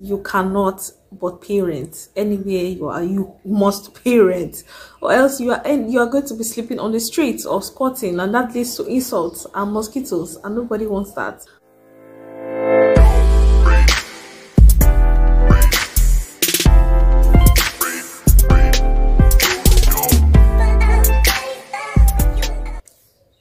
You cannot but parent. Anywhere you are, you must parent, or else you are going to be sleeping on the streets or squatting, and that leads to insults and mosquitoes, and nobody wants that.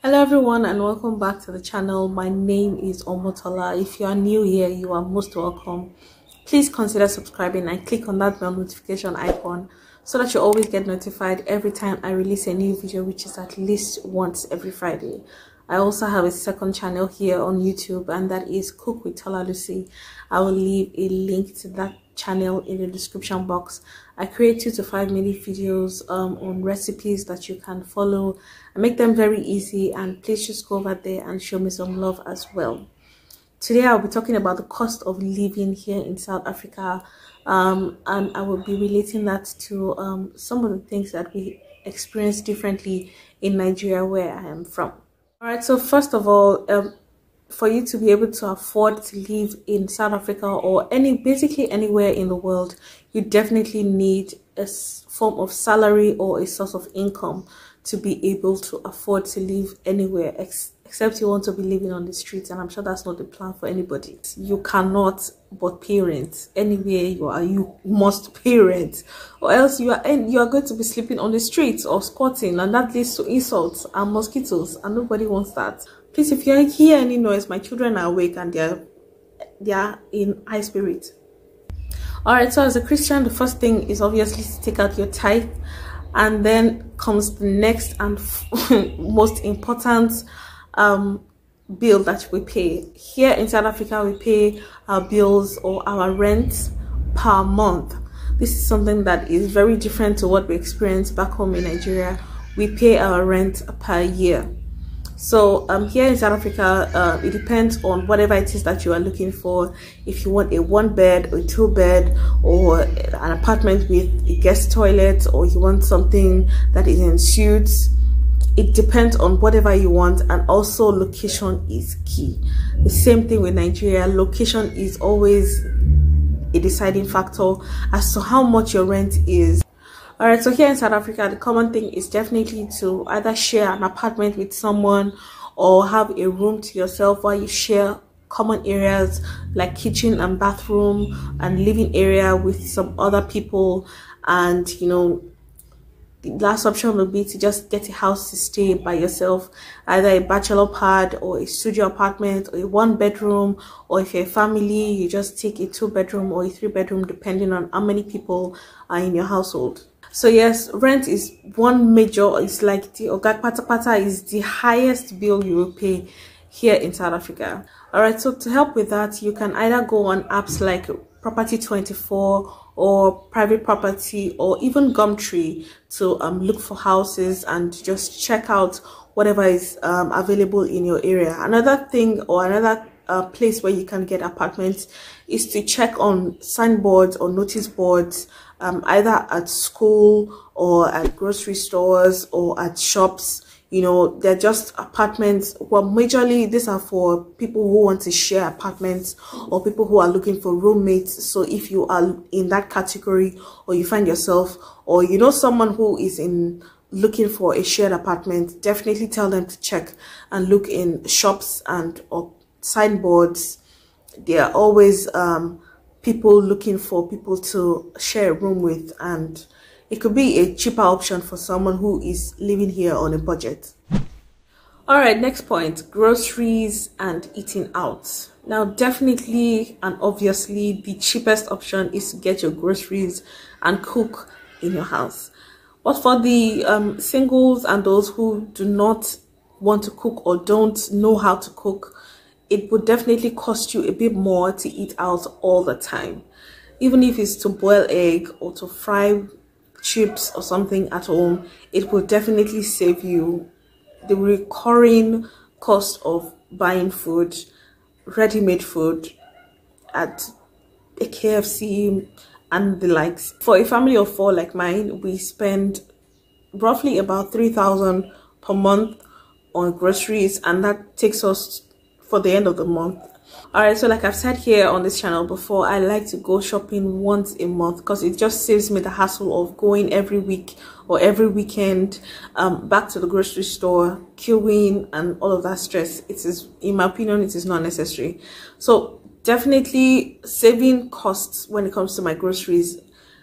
Hello everyone, and welcome back to the channel. My name is Tola. If you are new here, you are most welcome. Please consider subscribing and click on that bell notification icon so that you always get notified every time I release a new video, which is at least once every Friday. I also have a second channel here on YouTube, and that is Cook with Tola Lusi. I will leave a link to that channel in the description box. I create 2 to 5 minute videos on recipes that you can follow. I make them very easy, and please just go over there and show me some love as well. Today I'll be talking about the cost of living here in South Africa, and I will be relating that to some of the things that we experience differently in Nigeria, where I am from. Alright, so first of all, for you to be able to afford to live in South Africa or basically anywhere in the world, you definitely need a form of salary or a source of income to be able to afford to live anywhere, except you want to be living on the streets, and I'm sure that's not the plan for anybody. You cannot but parent. Anywhere you are, you must parent, or else you are going to be sleeping on the streets or squatting, and that leads to insults and mosquitoes, and nobody wants that. Please, if you hear any noise, my children are awake and they are in high spirit. All right, so as a Christian, the first thing is obviously to take out your tithe, and then comes the next and most important bill that we pay. Here in South Africa, we pay our bills or our rent per month. This is something that is very different to what we experience back home in Nigeria. We pay our rent per year. So here in South Africa, it depends on whatever it is that you are looking for. If you want a 1-bed or 2-bed, or an apartment with a guest toilet, or you want something that is in suites, it depends on whatever you want. And also location is key. The same thing with Nigeria. Location is always a deciding factor as to how much your rent is. All right, so here in South Africa, the common thing is definitely to either share an apartment with someone or have a room to yourself, while you share common areas like kitchen and bathroom and living area with some other people. And you know, the last option would be to just get a house to stay by yourself, either a bachelor pad or a studio apartment or a 1-bedroom, or if you're a family, you just take a 2-bedroom or a 3-bedroom, depending on how many people are in your household. So yes, rent is one major, it's like the Ogag Patapata is the highest bill you will pay here in South Africa. All right, so to help with that, you can either go on apps like Property 24 or Private Property, or even Gumtree to look for houses and just check out whatever is available in your area. Another thing, or another place where you can get apartments, is to check on signboards or notice boards, either at school or at grocery stores or at shops. You know, they're just apartments. Well, majorly these are for people who want to share apartments or people who are looking for roommates. So if you are in that category, or you find yourself, or you know someone who is looking for a shared apartment, definitely tell them to check and look in shops and or signboards. There are always people looking for people to share a room with, and it could be a cheaper option for someone who is living here on a budget. All right, next point, groceries and eating out. Now, definitely and obviously, the cheapest option is to get your groceries and cook in your house. But for the singles and those who do not want to cook or don't know how to cook, it would definitely cost you a bit more to eat out all the time. Even if it's to boil egg or to fry chips or something at home, it will definitely save you the recurring cost of buying food, ready-made food at a KFC and the likes. For a family of 4 like mine, we spend roughly about 3,000 per month on groceries, and that takes us for the end of the month All right, so like I've said here on this channel before, I like to go shopping once a month because it just saves me the hassle of going every week or every weekend back to the grocery store, queuing and all of that stress. It is, in my opinion, it is not necessary. So definitely saving costs when it comes to my groceries.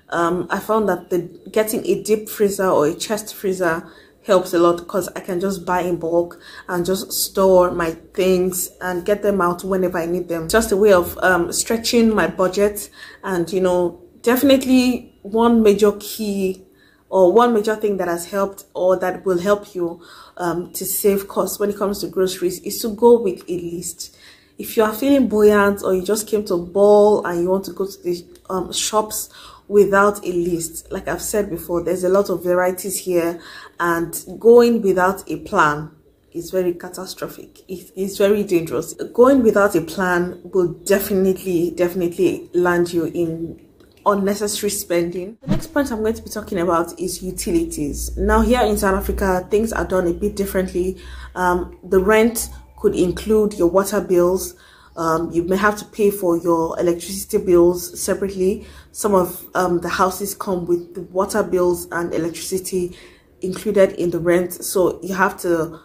I found that getting a deep freezer or a chest freezer helps a lot because I can just buy in bulk and just store my things and get them out whenever I need them. Just a way of stretching my budget. And you know, definitely one major key or one major thing that has helped or that will help you to save costs when it comes to groceries is to go with a list. If you are feeling buoyant or you just came to a ball and you want to go to the shops without a list, like I've said before, there's a lot of varieties here, and going without a plan is very catastrophic. It's very dangerous. Going without a plan will definitely land you in unnecessary spending. The next point I'm going to be talking about is utilities. Now here in South Africa, things are done a bit differently. The rent could include your water bills. You may have to pay for your electricity bills separately. Some of the houses come with the water bills and electricity included in the rent. So you have to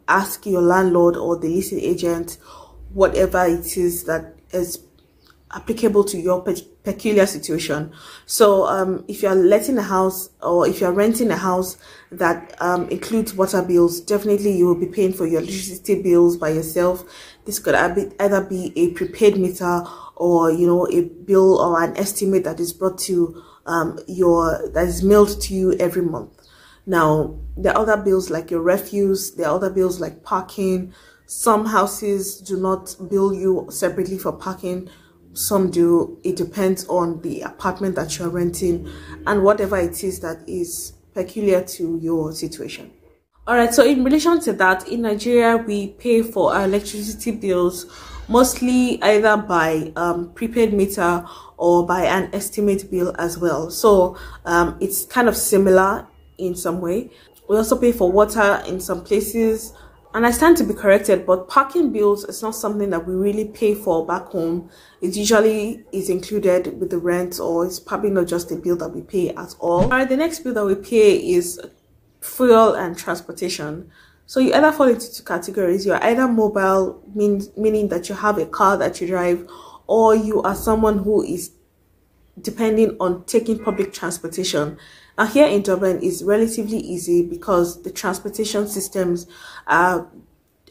ask your landlord or the leasing agent whatever it is that is applicable to your peculiar situation. So if you're letting a house or if you're renting a house that includes water bills, definitely you will be paying for your electricity bills by yourself. This could either be a prepaid meter or, you know, a bill or an estimate that is brought to that is mailed to you every month. Now there are other bills like your refuse, there are other bills like parking. Some houses do not bill you separately for parking, some do. It depends on the apartment that you're renting and whatever it is that is peculiar to your situation. All right, so in relation to that, in Nigeria we pay for our electricity bills mostly either by prepaid meter or by an estimate bill as well. So it's kind of similar in some way. We also pay for water in some places. And I stand to be corrected, but parking bills is not something that we really pay for back home. It usually is included with the rent, or it's probably not just a bill that we pay at all. All right, the next bill that we pay is fuel and transportation. So you either fall into two categories. You're either mobile, meaning that you have a car that you drive, or you are someone who is depending on taking public transportation. Now here in Durban is relatively easy because the transportation systems are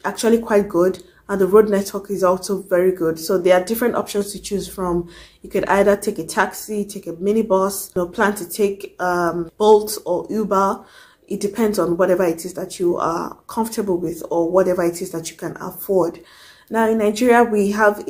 actually quite good and the road network is also very good. So there are different options to choose from. You could either take a taxi, take a minibus, you know, plan to take Bolt or Uber. It depends on whatever it is that you are comfortable with or whatever it is that you can afford. Now in Nigeria we have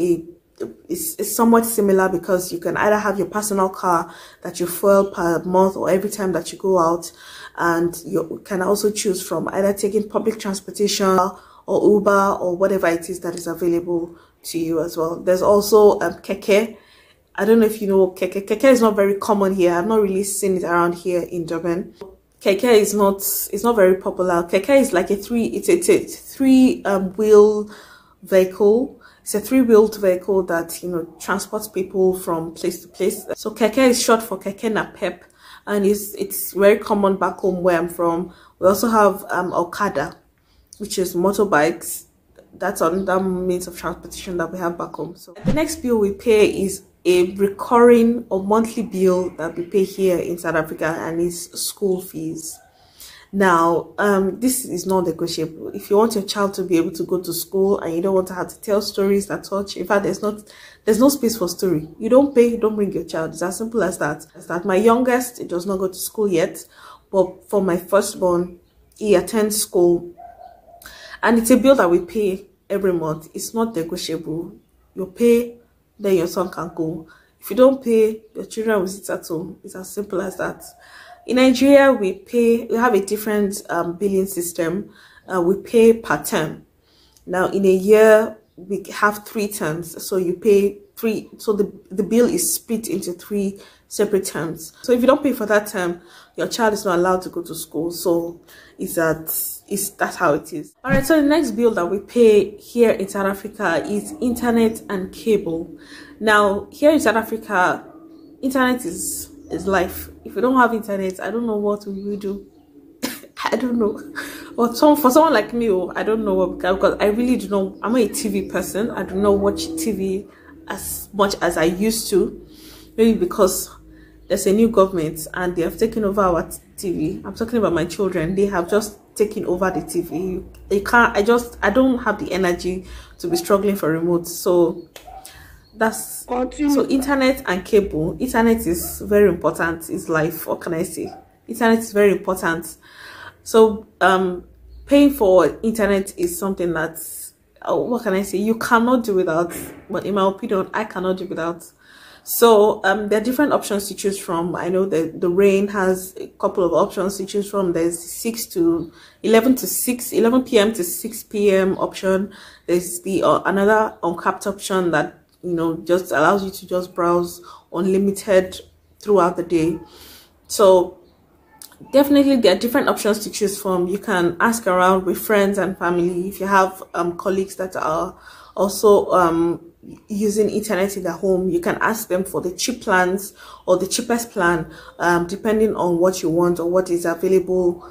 it's somewhat similar because you can either have your personal car that you fuel per month or every time that you go out, and you can also choose from either taking public transportation or Uber or whatever it is that is available to you as well. There's also keke. I don't know if you know keke. Keke is not very common here. I've not really seen it around here in Durban. Keke is not very popular. Keke is like a three wheel vehicle. It's a three-wheeled vehicle that, you know, transports people from place to place. So keke is short for keke napep, and it's very common back home where I'm from. We also have okada, which is motorbikes. That's another means of transportation that we have back home. So the next bill we pay is a recurring or monthly bill that we pay here in South Africa, and it's school fees. Now, this is not negotiable. If you want your child to be able to go to school and you don't want to have to tell stories that touch, in fact, there's no space for story. You don't pay, you don't bring your child. It's as simple as that. My youngest, it does not go to school yet, but for my firstborn, he attends school, and it's a bill that we pay every month. It's not negotiable. You pay, then your son can go. If you don't pay, your children will sit at home. It's as simple as that. In Nigeria, we have a different billing system. We pay per term. Now, in a year, we have 3 terms. So you pay three, so the bill is split into three separate terms. So if you don't pay for that term, your child is not allowed to go to school. So that's how it is. All right, so the next bill that we pay here in South Africa is internet and cable. Now here in South Africa, internet is life. If you don't have internet, I don't know what we will do. I don't know. But for someone like me, I don't know what, because I really do not. I'm not a TV person. I do not watch TV as much as I used to. Maybe because there's a new government and they have taken over our TV. I'm talking about my children. They have just taken over the TV. I don't have the energy to be struggling for remote. So that's so internet and cable. Internet is very important. It's life. What can I say? Internet is very important. So paying for internet is something that's, what can I say, you cannot do without. But in my opinion, I cannot do without. So there are different options to choose from. I know that the rain has a couple of options to choose from. There's 11 p.m. to 6 p.m. option. There's the another uncapped option that, you know, just allows you to just browse unlimited throughout the day. So definitely there are different options to choose from. You can ask around with friends and family. If you have colleagues that are also using internet in their home, you can ask them for the cheap plans or the cheapest plan, depending on what you want or what is available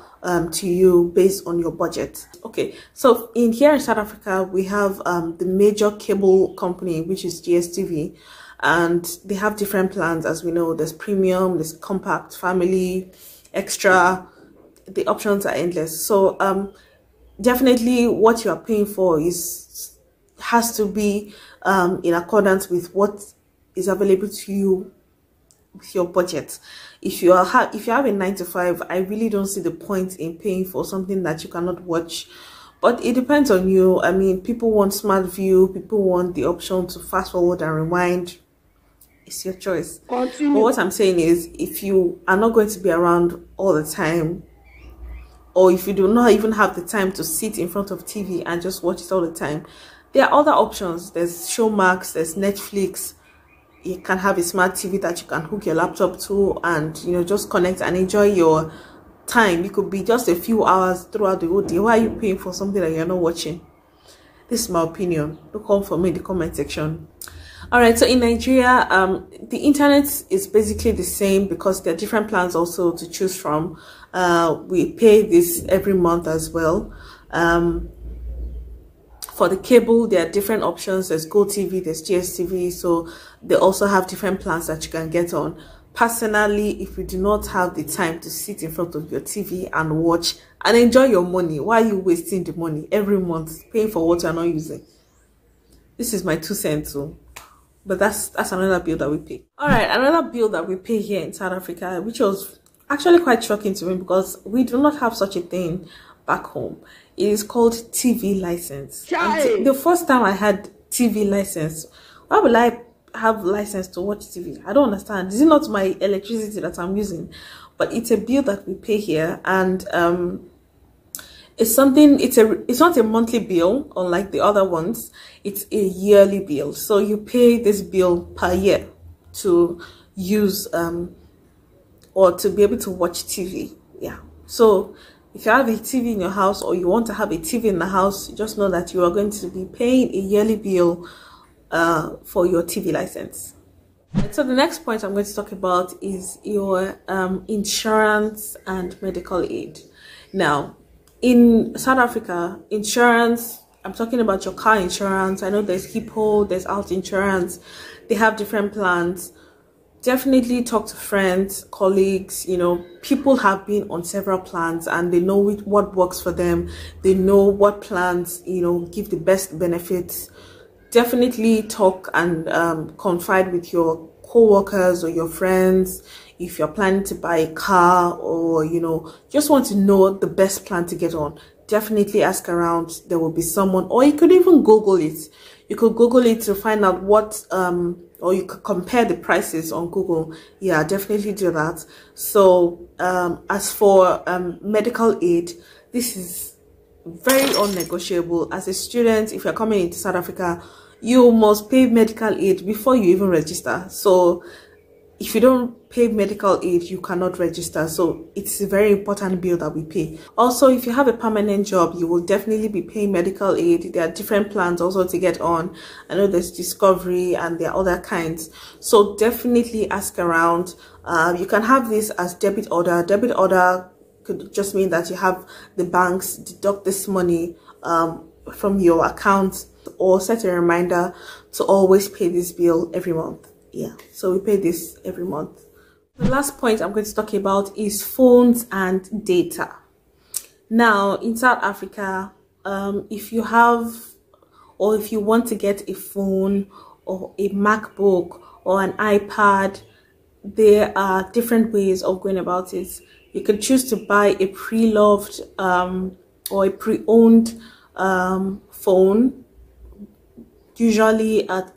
to you based on your budget. Okay, so here in South Africa, we have the major cable company, which is DSTV, and they have different plans. As we know, there's premium, there's compact, family, extra. The options are endless. So definitely what you are paying for has to be in accordance with what is available to you with your budget. If you have a 9 to 5, I really don't see the point in paying for something that you cannot watch. But it depends on you. I mean, people want smart view, people want the option to fast forward and rewind. It's your choice. Continue. But what I'm saying is, if you are not going to be around all the time, or if you do not even have the time to sit in front of TV and just watch it all the time, there are other options. There's Showmax, there's Netflix. You can have a smart TV that you can hook your laptop to and, you know, just connect and enjoy your time. It could be just a few hours throughout the whole day. Why are you paying for something that you're not watching? This is my opinion. Don't come for me in the comment section. All right, so in Nigeria, the internet is basically the same because there are different plans also to choose from. We pay this every month as well. For the cable, there are different options. There's GoTV, there's GSTV, so they also have different plans that you can get on. Personally, if you do not have the time to sit in front of your TV and watch and enjoy your money, why are you wasting the money every month paying for what you're not using? This is my 2 cents. But that's another bill that we pay. All right, another bill that we pay here in South Africa, which was actually quite shocking to me because we do not have such a thing back home. It is called TV license. The first time I had TV license, why will I have license to watch TV? I don't understand. This is not my electricity that I'm using, but it's a bill that we pay here, and it's something. It's not a monthly bill unlike the other ones. It's a yearly bill. So you pay this bill per year to use or to be able to watch TV. Yeah. So if you have a TV in your house or you want to have a TV in the house, just know that you are going to be paying a yearly bill for your TV license. So the next point I'm going to talk about is your insurance and medical aid. Now, in South Africa, insurance, I'm talking about your car insurance. I know there's Hippo, there's Alt Insurance. They have different plans. Definitely talk to friends, colleagues. You know, people have been on several plans and they know what works for them. They know what plans, you know, give the best benefits. Definitely talk and confide with your co-workers or your friends if you're planning to buy a car, or, you know, just want to know the best plan to get on. Definitely ask around. There will be someone, or you could even Google it. You could Google it to find out what or you could compare the prices on Google. Yeah, definitely do that. So as for medical aid, this is very unnegotiable. As a student, if you're coming into South Africa, you must pay medical aid before you even register. So if you don't pay medical aid, you cannot register. So it's a very important bill that we pay. Also, if you have a permanent job, you will definitely be paying medical aid. There are different plans also to get on. I know there's Discovery and there are other kinds. So definitely ask around. You can have this as debit order. Debit order could just mean that you have the banks deduct this money from your account, or set a reminder to always pay this bill every month. Yeah, so we pay this every month. The last point I'm going to talk about is phones and data. Now in South Africa, if you have, or if you want to get a phone or a MacBook or an iPad, there are different ways of going about it. You can choose to buy a pre-loved or a pre-owned phone, usually at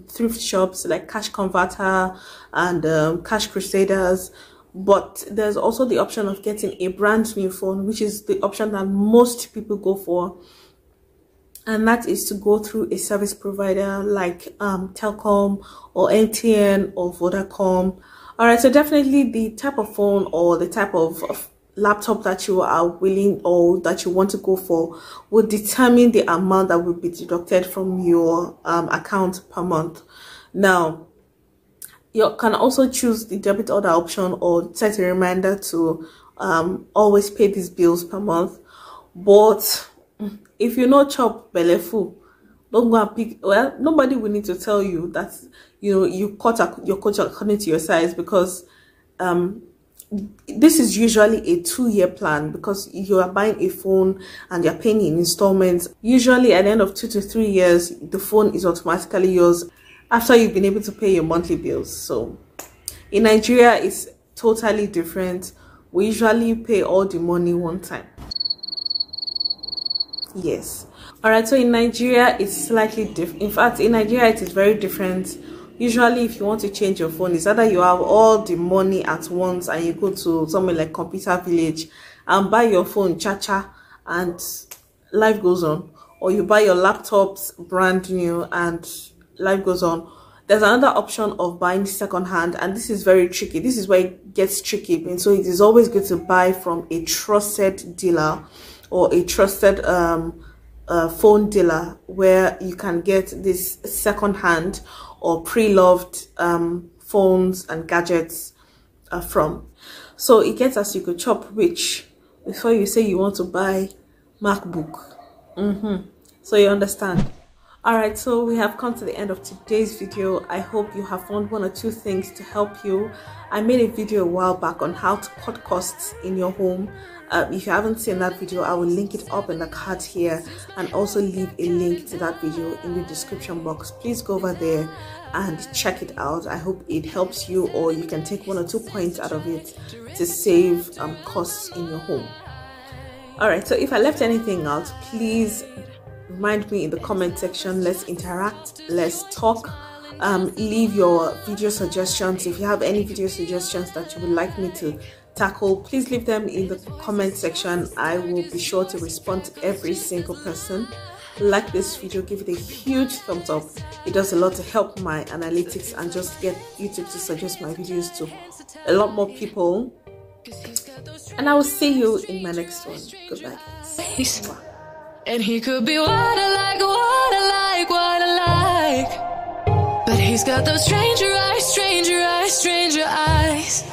thrift shops like Cash Converter and Cash Crusaders. But there's also the option of getting a brand new phone, which is the option that most people go for, and that is to go through a service provider like Telkom or MTN or Vodacom. All right, so definitely the type of phone or the type of laptop that you are willing or that you want to go for will determine the amount that will be deducted from your account per month. Now, you can also choose the debit order option or set a reminder to always pay these bills per month. But if you know chop belefu, don't go and pick. Well, nobody will need to tell you that you cut your coach according to your size, because this is usually a 2-year plan, because you are buying a phone and you're paying in installments. Usually at the end of 2 to 3 years, the phone is automatically yours after you've been able to pay your monthly bills. So in Nigeria, it's totally different. We usually pay all the money one time. Yes. All right, so in Nigeria it's slightly different. In fact, in Nigeria it is very different. Usually if you want to change your phone, it's either you have all the money at once and you go to somewhere like Computer Village and buy your phone cha-cha and life goes on, or you buy your laptops brand new and life goes on. There's another option of buying secondhand, and this is very tricky. This is where it gets tricky, and so it is always good to buy from a trusted dealer or a trusted phone dealer, where you can get this second-hand or pre-loved phones and gadgets from. So it gets as you could chop rich before you say you want to buy MacBook. So you understand. All right, so we have come to the end of today's video. I hope you have found 1 or 2 things to help you. I made a video a while back on how to cut costs in your home. If you haven't seen that video, I will link it up in the card here, and also leave a link to that video in the description box. Please go over there and check it out. I hope it helps you, or you can take 1 or 2 points out of it to save costs in your home. All right, so if I left anything out, please remind me in the comment section. Let's interact, let's talk. Leave your video suggestions. If you have any video suggestions that you would like me to tackle, please leave them in the comment section. I will be sure to respond to every single person. Like this video, give it a huge thumbs up. It does a lot to help my analytics and just get YouTube to suggest my videos to a lot more people. And I will see you in my next one. Goodbye, guys. And he could be what I like. But he's got those stranger eyes, stranger eyes, stranger eyes.